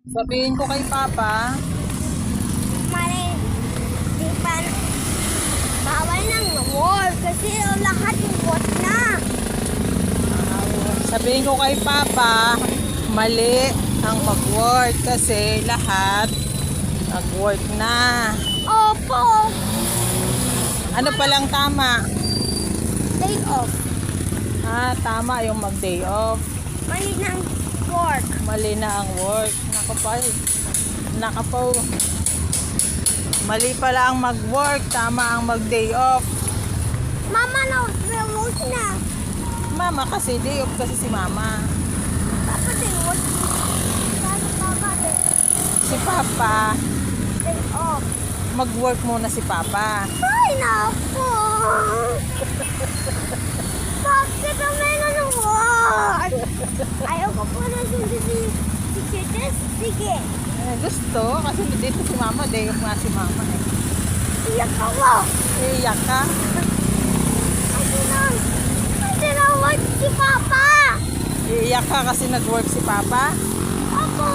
Sabihin ko kay Papa, Mali. Di pa. Bawal nang work kasi lahat yung work na. sabihin ko kay Papa, mali ang mag-work kasi lahat nag-work na. Opo. Ano palang tama? Day off. Tama yung mag-day off. Mali ng work. Mali na ang work. Nakapaw. Mali pala ang mag-work, tama ang mag-day off. Mama na, remote na. Mama kasi day off kasi si Mama. Papa day work. Sana Papa day Si Papa, off. mag-work muna si Papa. Ay, naku. Bakit kami na ng work? Ayaw ko po na si Chites. Sige. Gusto, kasi dito si Mama, day off nga si Mama eh. Iyak ako. Iyak ka? Kasi na work si Papa. Iiyak ka kasi nag-work si Papa? Ako.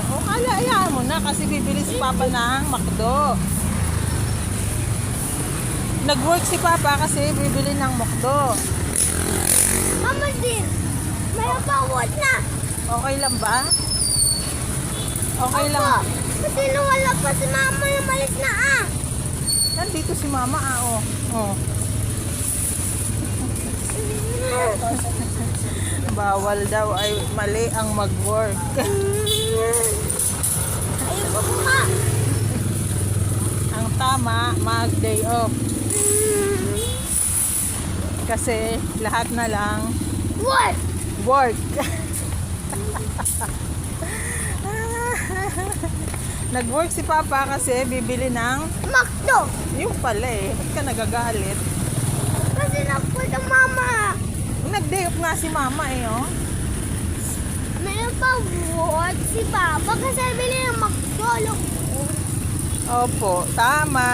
O kala, ayaw mo na kasi bibili si Papa ng McDo. Nag-work si Papa kasi bibili ng McDo. Mama din. May pawot na. Okay lang ba? Okay lang. Ako. Kasi nawala pa si Mama yung malis na Nandito si Mama oh. Oh. Bawal daw ay mali ang mag-work. Ayoko po nga. Ang tama, mag-day off. Kasi lahat na lang What? work. Nag-work si Papa kasi bibili ng Makdo. yung pala eh. Ba't ka nagagalit? Kasi napunta Mama. Nag-day off nga si Mama eh oh. May pawot si Papa kasi bili ng Makdo. Opo, tama.